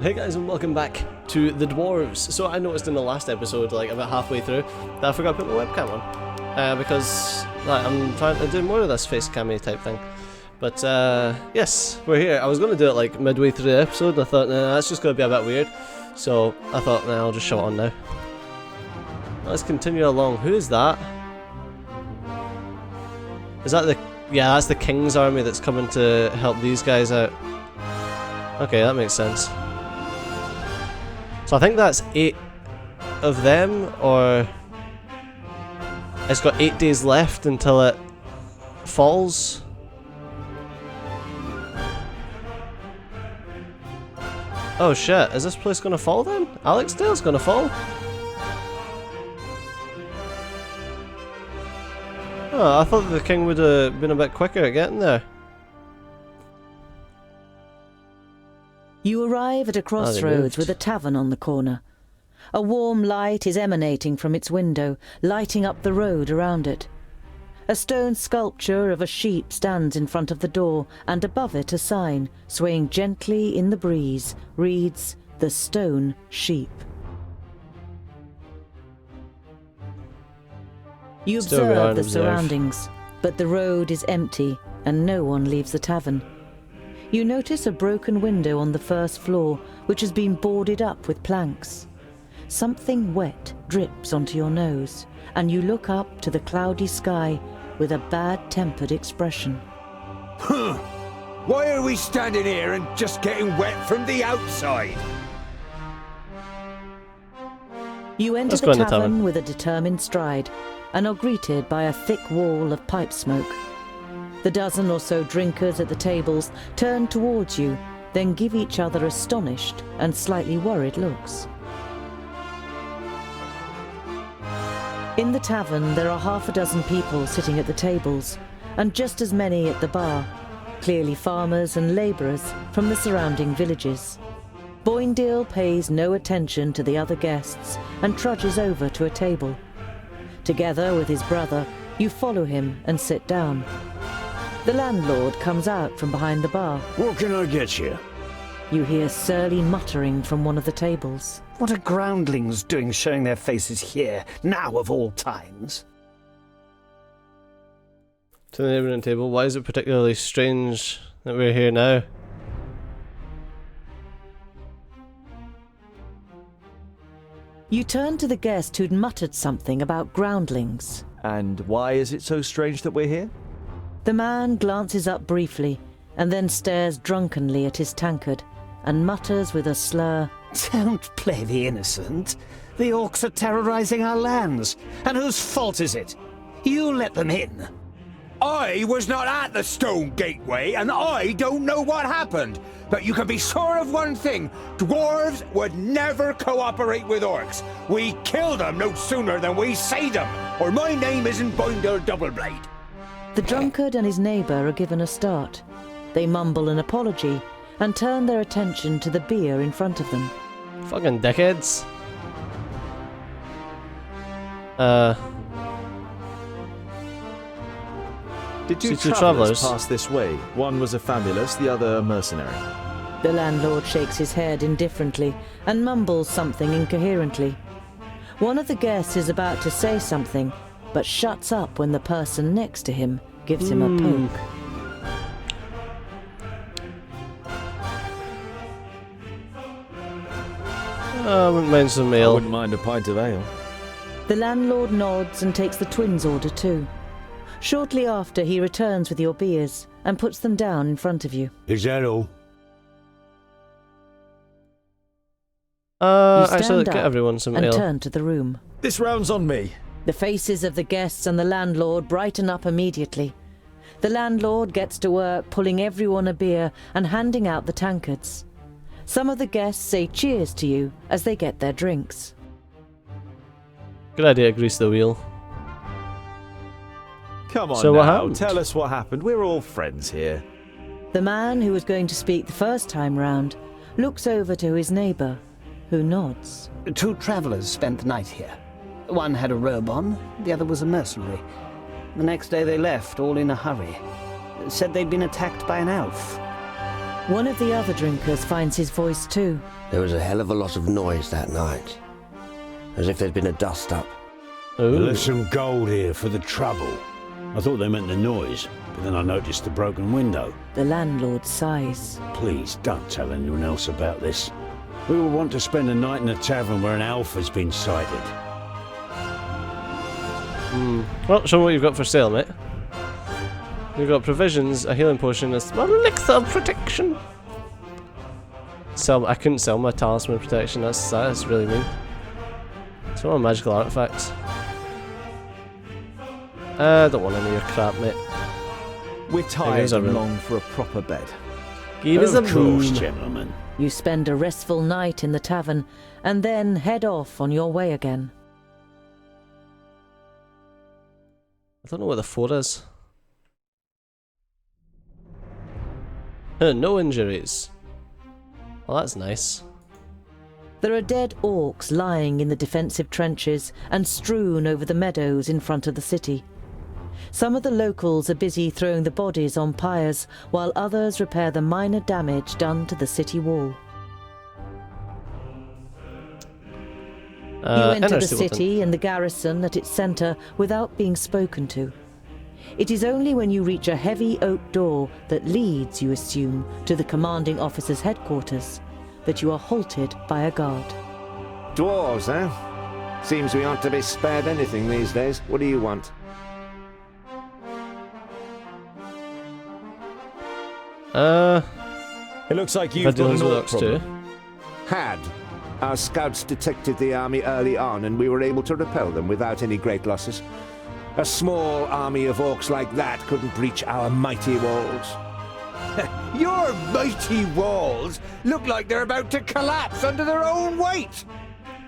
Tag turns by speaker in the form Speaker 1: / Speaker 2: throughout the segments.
Speaker 1: Hey guys, and welcome back to the Dwarves. So I noticed in the last episode, like about halfway through, that I forgot to put my webcam on. Because I'm trying to do more of this face cammy type thing. But yes, we're here. I was going to do it like midway through the episode, and I thought, nah, that's just going to be a bit weird. So I thought, nah, I'll just show it on now. Let's continue along. Who is that? Is that the... Yeah, that's the King's army that's coming to help these guys out. Okay, that makes sense. So I think that's 8 of them, or it's got 8 days left until it falls. Oh shit, is this place gonna fall then? Alexdale's gonna fall? Oh, I thought the king would have been a bit quicker at getting there.
Speaker 2: You arrive at a crossroads with a tavern on the corner. A warm light is emanating from its window, lighting up the road around it. A stone sculpture of a sheep stands in front of the door, and above it a sign, swaying gently in the breeze, reads, "The Stone Sheep." You observe the surroundings, but the road is empty, and no one leaves the tavern. You notice a broken window on the first floor, which has been boarded up with planks. Something wet drips onto your nose, and you look up to the cloudy sky with a bad-tempered expression.
Speaker 3: Huh! Why are we standing here and just getting wet from the outside?
Speaker 2: You enter the tavern with a determined stride, and are greeted by a thick wall of pipe smoke. The dozen or so drinkers at the tables turn towards you, then give each other astonished and slightly worried looks. In the tavern, there are half a dozen people sitting at the tables, and just as many at the bar, clearly farmers and labourers from the surrounding villages. Boindale pays no attention to the other guests and trudges over to a table. Together with his brother, you follow him and sit down. The landlord comes out from behind the bar.
Speaker 4: What can I get you?
Speaker 2: You hear surly muttering from one of the tables.
Speaker 4: What are groundlings doing showing their faces here, now of all times?
Speaker 1: To the neighbouring table, why is it particularly strange that we're here now?
Speaker 2: You turn to the guest who'd muttered something about groundlings.
Speaker 5: And why is it so strange that we're here?
Speaker 2: The man glances up briefly, and then stares drunkenly at his tankard, and mutters with a slur,
Speaker 4: Don't play the innocent. The orcs are terrorizing our lands. And whose fault is it? You let them in.
Speaker 3: I was not at the stone gateway, and I don't know what happened. But you can be sure of one thing. Dwarves would never cooperate with orcs. We kill them no sooner than we say them, or my name isn't Boindale Doubleblade.
Speaker 2: The drunkard and his neighbour are given a start. They mumble an apology and turn their attention to the beer in front of them.
Speaker 1: Fucking dickheads.
Speaker 5: Did two
Speaker 1: two
Speaker 5: travellers pass this way? One was a fabulous, the other a mercenary.
Speaker 2: The landlord shakes his head indifferently and mumbles something incoherently. One of the guests is about to say something, but shuts up when the person next to him gives him a poke.
Speaker 1: I wouldn't mind some ale.
Speaker 5: I wouldn't mind a pint of ale.
Speaker 2: The landlord nods and takes the twins' order too. Shortly after, he returns with your beers and puts them down in front of you.
Speaker 3: Is that all?
Speaker 1: Actually, get everyone some ale.
Speaker 2: And turn to the room.
Speaker 5: This round's on me.
Speaker 2: The faces of the guests and the landlord brighten up immediately. The landlord gets to work pulling everyone a beer and handing out the tankards. Some of the guests say cheers to you as they get their drinks.
Speaker 1: Good idea to grease the wheel.
Speaker 5: Come on
Speaker 1: So what
Speaker 5: now,
Speaker 1: happened?
Speaker 5: tell us what happened. We're all friends here.
Speaker 2: The man who was going to speak the first time round looks over to his neighbour, who nods.
Speaker 6: 2 travellers spent the night here. One had a robe on, the other was a mercenary. The next day they left, all in a hurry. Said they'd been attacked by an elf.
Speaker 2: One of the other drinkers finds his voice too.
Speaker 7: There was a hell of a lot of noise that night. As if there'd been a dust-up.
Speaker 1: Ooh.
Speaker 3: There's some gold here for the trouble. I thought they meant the noise, but then I noticed the broken window.
Speaker 2: The landlord sighs.
Speaker 3: Please don't tell anyone else about this. We will want to spend a night in a tavern where an elf has been sighted.
Speaker 1: Well, show me what you've got for sale, mate. You've got provisions, a healing potion, a elixir of protection. I couldn't sell my talisman of protection. That's really mean. So what magical artifacts? I don't want any of your crap, mate.
Speaker 5: We're tired and
Speaker 1: room.
Speaker 5: long for a proper bed.
Speaker 1: Give us a
Speaker 3: Of course,
Speaker 1: room.
Speaker 3: gentlemen.
Speaker 2: You spend a restful night in the tavern and then head off on your way again.
Speaker 1: I don't know what the 4 is. No injuries. Well, that's nice.
Speaker 2: There are dead orcs lying in the defensive trenches and strewn over the meadows in front of the city. Some of the locals are busy throwing the bodies on pyres, while others repair the minor damage done to the city wall. You enter the city and the garrison at its centre without being spoken to. It is only when you reach a heavy oak door that leads, you assume, to the commanding officer's headquarters, that you are halted by a guard.
Speaker 8: Dwarves, eh? Seems we aren't to be spared anything these days. What do you want?
Speaker 5: It looks like you've got an orc problem.
Speaker 8: Had. Our scouts detected the army early on, and we were able to repel them without any great losses. A small army of orcs like that couldn't breach our mighty walls.
Speaker 3: Your mighty walls look like they're about to collapse under their own weight!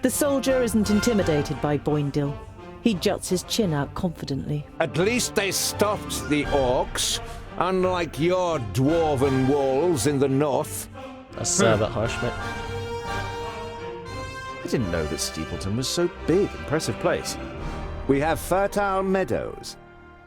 Speaker 2: The soldier isn't intimidated by Boindil. He juts his chin out confidently.
Speaker 8: At least they stopped the orcs, unlike your dwarven walls in the north.
Speaker 1: That's a bit harsh, mate.
Speaker 5: I didn't know that Steepleton was so big. Impressive place.
Speaker 8: We have fertile meadows.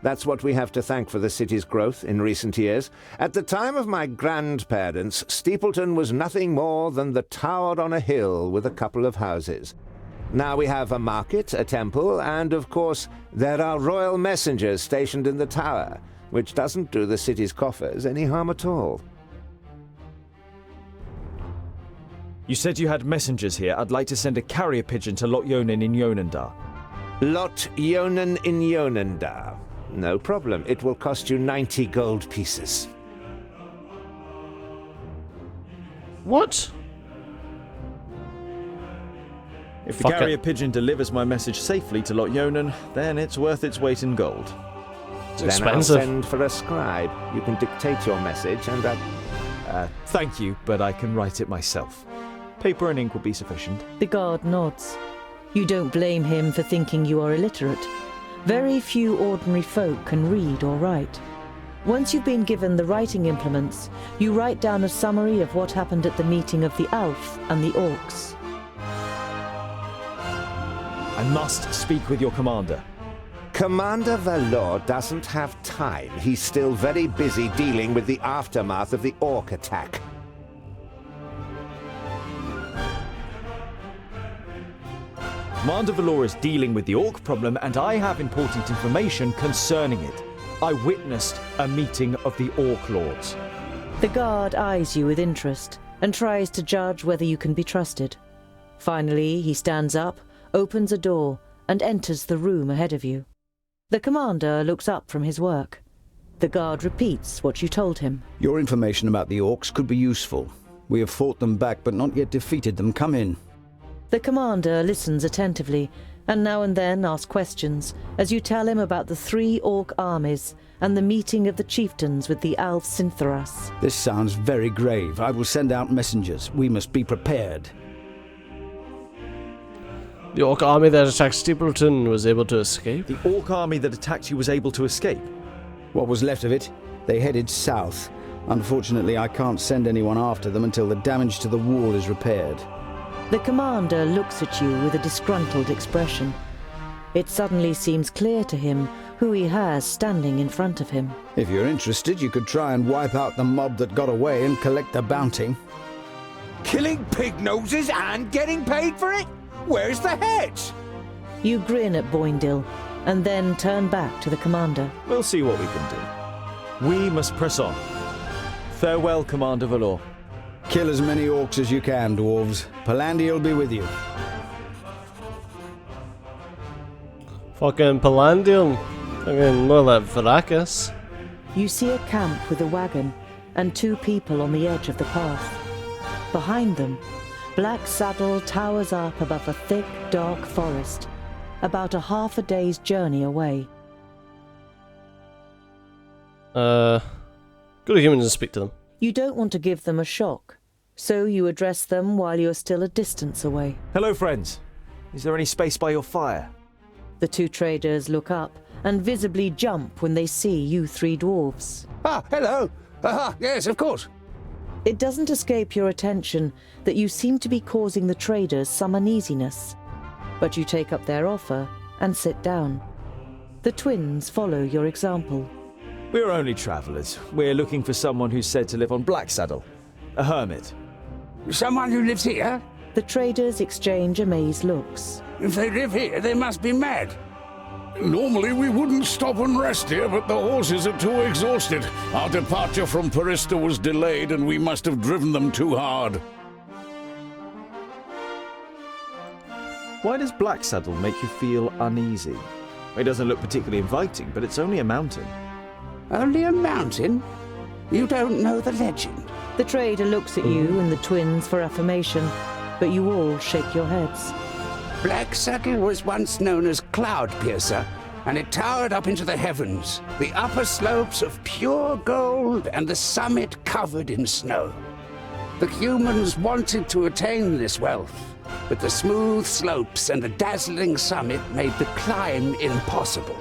Speaker 8: That's what we have to thank for the city's growth in recent years. At the time of my grandparents, Steepleton was nothing more than the tower on a hill with a couple of houses. Now we have a market, a temple, and of course, there are royal messengers stationed in the tower, which doesn't do the city's coffers any harm at all.
Speaker 5: You said you had messengers here. I'd like to send a carrier pigeon to Lot Yonan in Yonandar.
Speaker 8: Lot Yonan in Yonandar. No problem. It will cost you 90 gold pieces.
Speaker 1: What?
Speaker 5: If the
Speaker 1: Fuck
Speaker 5: carrier
Speaker 1: it.
Speaker 5: pigeon delivers my message safely to Lot Yonan, then it's worth its weight in gold.
Speaker 1: It's
Speaker 8: Then
Speaker 1: expensive.
Speaker 8: I'll send for a scribe. You can dictate your message and
Speaker 5: Thank you, but I can write it myself. Paper and ink will be sufficient.
Speaker 2: The guard nods. You don't blame him for thinking you are illiterate. Very few ordinary folk can read or write. Once you've been given the writing implements, you write down a summary of what happened at the meeting of the älfs and the orcs.
Speaker 5: I must speak with your commander.
Speaker 8: Commander Valor doesn't have time. He's still very busy dealing with the aftermath of the orc attack.
Speaker 5: Commander Valor is dealing with the orc problem, and I have important information concerning it. I witnessed a meeting of the orc lords.
Speaker 2: The guard eyes you with interest and tries to judge whether you can be trusted. Finally, he stands up, opens a door, and enters the room ahead of you. The commander looks up from his work. The guard repeats what you told him.
Speaker 9: Your information about the orcs could be useful. We have fought them back, but not yet defeated them. Come in.
Speaker 2: The commander listens attentively, and now and then asks questions, as you tell him about the 3 orc armies and the meeting of the chieftains with the älfs Sintharas.
Speaker 9: This sounds very grave. I will send out messengers. We must be prepared.
Speaker 1: The orc army that attacked Steepleton was able to escape.
Speaker 5: The orc army that attacked you was able to escape.
Speaker 9: What was left of it? They headed south. Unfortunately, I can't send anyone after them until the damage to the wall is repaired.
Speaker 2: The commander looks at you with a disgruntled expression. It suddenly seems clear to him who he has standing in front of him.
Speaker 9: If you're interested, you could try and wipe out the mob that got away and collect the bounty.
Speaker 3: Killing pig noses and getting paid for it? Where's the heads?
Speaker 2: You grin at Boindil and then turn back to the commander.
Speaker 5: We'll see what we can do. We must press on. Farewell, Commander Valor.
Speaker 9: Kill as many orcs as you can, dwarves. Palandi'll be with you.
Speaker 1: Fucking Palandium. Fucking more like Varacus.
Speaker 2: You see a camp with a wagon and 2 people on the edge of the path. Behind them, Black Saddle towers up above a thick, dark forest, about a half a day's journey away.
Speaker 1: Go to humans and speak to them.
Speaker 2: You don't want to give them a shock, so you address them while you're still a distance away.
Speaker 5: Hello, friends. Is there any space by your fire?
Speaker 2: The 2 traders look up and visibly jump when they see you 3 dwarves.
Speaker 3: Ah, hello. Yes, of course.
Speaker 2: It doesn't escape your attention that you seem to be causing the traders some uneasiness, but you take up their offer and sit down. The twins follow your example.
Speaker 5: We're only travellers. We're looking for someone who's said to live on Black Saddle. A hermit.
Speaker 3: Someone who lives here?
Speaker 2: The traders exchange amazed looks.
Speaker 3: If they live here, they must be mad.
Speaker 10: Normally we wouldn't stop and rest here, but the horses are too exhausted. Our departure from Parista was delayed and we must have driven them too hard.
Speaker 5: Why does Black Saddle make you feel uneasy? It doesn't look particularly inviting, but it's only a mountain.
Speaker 3: Only a mountain? You don't know the legend.
Speaker 2: The trader looks at you and the twins for affirmation, but you all shake your heads.
Speaker 3: Black Saddle was once known as Cloud Piercer, and it towered up into the heavens, the upper slopes of pure gold and the summit covered in snow. The humans wanted to attain this wealth, but the smooth slopes and the dazzling summit made the climb impossible.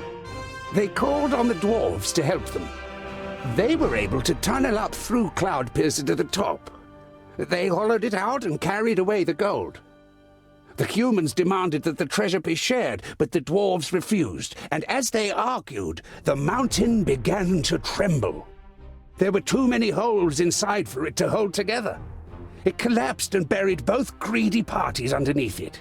Speaker 3: They called on the dwarves to help them. They were able to tunnel up through Cloud Piercer to the top. They hollowed it out and carried away the gold. The humans demanded that the treasure be shared, but the dwarves refused, and as they argued, the mountain began to tremble. There were too many holes inside for it to hold together. It collapsed and buried both greedy parties underneath it.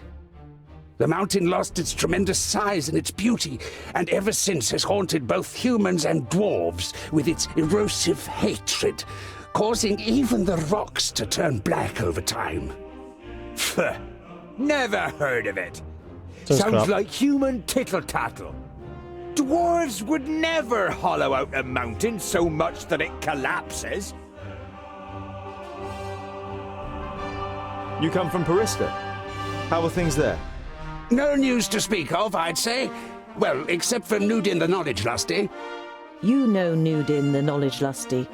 Speaker 3: The mountain lost its tremendous size and its beauty, and ever since has haunted both humans and dwarves with its erosive hatred, causing even the rocks to turn black over time. Pfft. Never heard of it. Sounds like human tittle-tattle. Dwarves would never hollow out a mountain so much that it collapses.
Speaker 5: You come from Parista. How are things there?
Speaker 3: No news to speak of, I'd say. Well, except for Nudin the Knowledge Lusty.
Speaker 2: You know Nudin the Knowledge Lusty.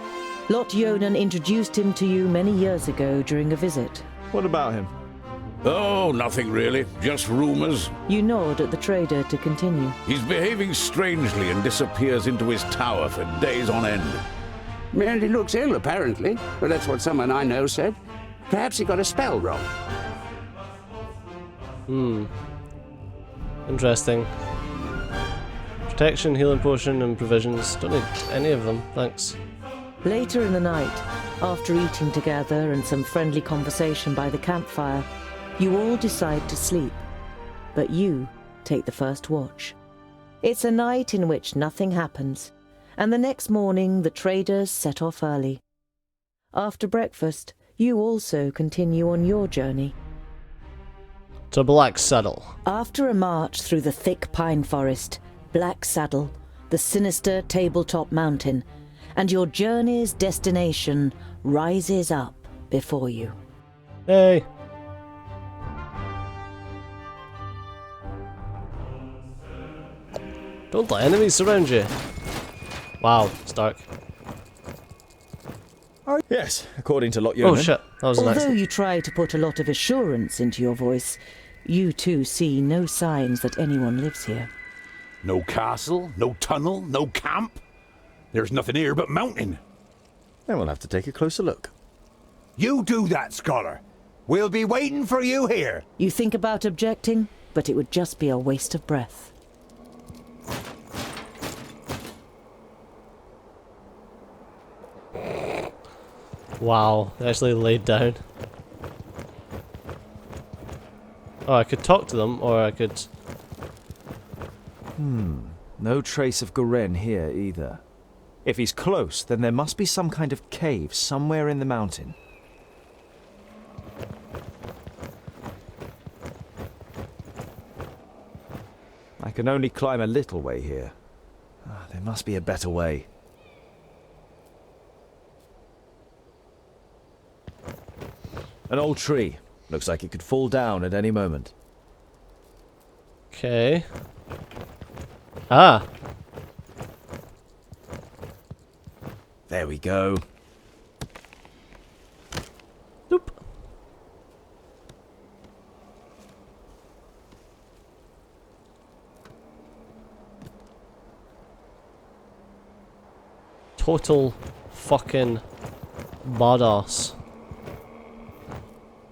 Speaker 2: Lot Yonan introduced him to you many years ago during a visit.
Speaker 5: What about him?
Speaker 10: Oh, nothing really. Just rumors.
Speaker 2: You nod at the trader to continue.
Speaker 10: He's behaving strangely and disappears into his tower for days on end.
Speaker 3: Merely looks ill, apparently. Well, that's what someone I know said. Perhaps he got a spell wrong.
Speaker 1: Interesting. Protection, healing potion, and provisions. Don't need any of them, thanks.
Speaker 2: Later in the night, after eating together and some friendly conversation by the campfire, you all decide to sleep, but you take the first watch. It's a night in which nothing happens, and the next morning the traders set off early. After breakfast, you also continue on your journey.
Speaker 1: To Black Saddle.
Speaker 2: After a march through the thick pine forest, Black Saddle, the sinister tabletop mountain, and your journey's destination rises up before you.
Speaker 1: Hey! Don't let enemies surround you. Wow, it's dark.
Speaker 5: Yes, according to Lot Yonan.
Speaker 1: Oh shit, that was an
Speaker 2: Although
Speaker 1: accident.
Speaker 2: you try to put a lot of assurance into your voice, you too see no signs that anyone lives here.
Speaker 10: No castle, no tunnel, no camp. There's nothing here but mountain.
Speaker 5: Then we'll have to take a closer look.
Speaker 3: You do that, scholar. We'll be waiting for you here.
Speaker 2: You think about objecting, but it would just be a waste of breath.
Speaker 1: Wow, they actually laid down. Oh, I could talk to them, or I could...
Speaker 5: No trace of Guren here either. If he's close, then there must be some kind of cave somewhere in the mountain. I can only climb a little way here. There must be a better way. An old tree. Looks like it could fall down at any moment.
Speaker 1: Okay. Ah!
Speaker 5: There we go.
Speaker 1: Nope. Total fucking badass.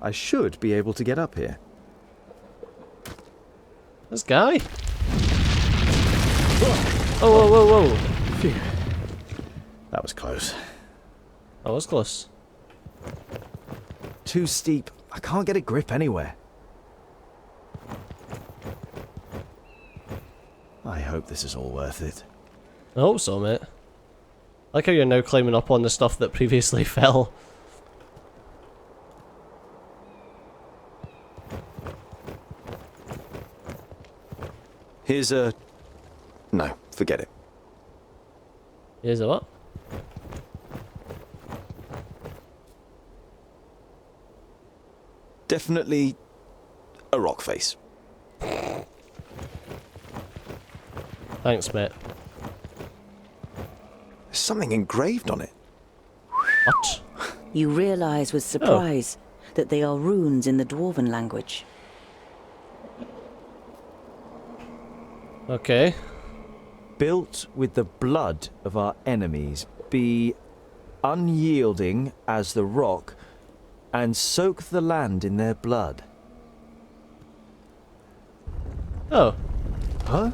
Speaker 5: I should be able to get up here.
Speaker 1: This guy? Oh, whoa, whoa, whoa.
Speaker 5: Phew. That was close.
Speaker 1: That was close.
Speaker 5: Too steep. I can't get a grip anywhere. I hope this is all worth it.
Speaker 1: I hope so, mate. I like how you're now climbing up on the stuff that previously fell.
Speaker 5: Here's a... No, forget it.
Speaker 1: Here's a what?
Speaker 5: Definitely a rock face.
Speaker 1: Thanks, mate.
Speaker 5: There's something engraved on it.
Speaker 1: What?
Speaker 2: You realise with surprise that they are runes in the Dwarven language.
Speaker 1: Okay.
Speaker 5: Built with the blood of our enemies, be unyielding as the rock, and soak the land in their blood.
Speaker 1: Oh.
Speaker 5: Huh?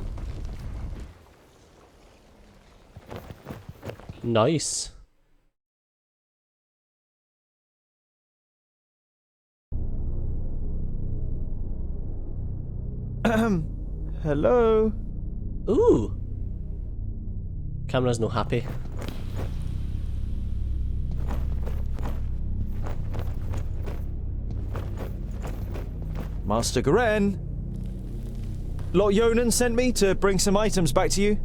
Speaker 1: Nice.
Speaker 5: Hello?
Speaker 1: Ooh. Camera's no happy.
Speaker 5: Master Guren? Lot Yonan sent me to bring some items back to you.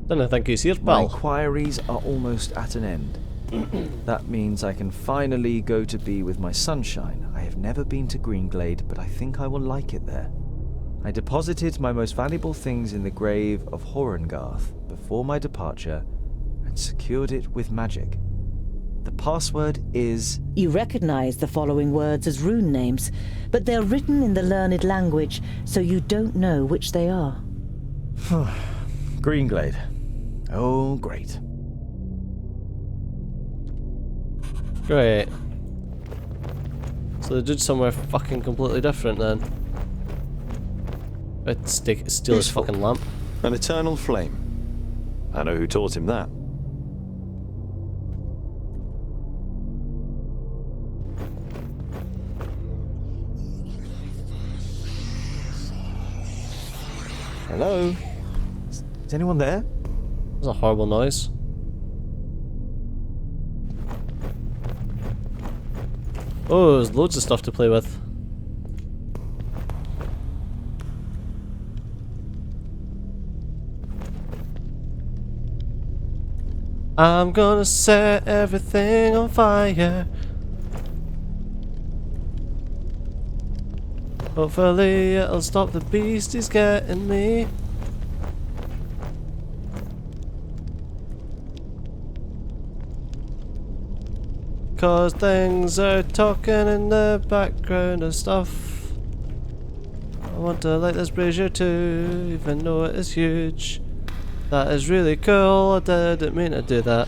Speaker 1: Don't think he's here,
Speaker 5: My
Speaker 1: pal.
Speaker 5: inquiries are almost at an end. That means I can finally go to be with my sunshine. I have never been to Greenglade, but I think I will like it there. I deposited my most valuable things in the grave of Horengarth before my departure and secured it with magic. The password is...
Speaker 2: You recognise the following words as rune names, but they're written in the learned language, so you don't know which they are.
Speaker 5: Greenglade. Oh, great.
Speaker 1: Great. So they did somewhere fucking completely different then. I'd steal his fucking lamp.
Speaker 5: An eternal flame. I know who taught him that. Hello? Is anyone there?
Speaker 1: That's a horrible noise. Oh, there's loads of stuff to play with. I'm gonna set everything on fire. Hopefully it'll stop the beasties getting me. Cause things are talking in the background of stuff. I want to light this brazier too, even though it is huge. That is really cool, I didn't mean to do that.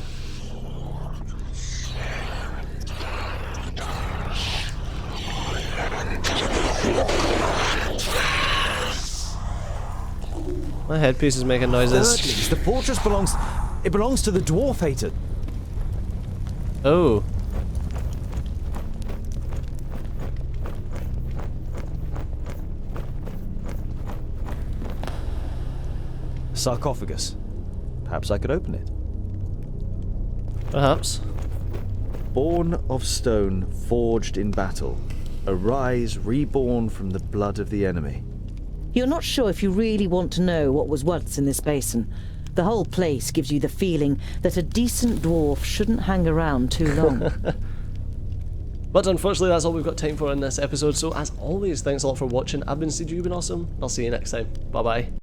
Speaker 1: My headpiece is making noises.
Speaker 5: Thirdly, the fortress belongs to the dwarf hater.
Speaker 1: Oh.
Speaker 5: Sarcophagus. Perhaps I could open it.
Speaker 1: Perhaps.
Speaker 5: Born of stone, forged in battle. Arise, reborn from the blood of the enemy.
Speaker 2: You're not sure if you really want to know what was once in this basin. The whole place gives you the feeling that a decent dwarf shouldn't hang around too long.
Speaker 1: But unfortunately, that's all we've got time for in this episode. So as always, thanks a lot for watching. I've been Siege, you've been awesome. I'll see you next time. Bye bye.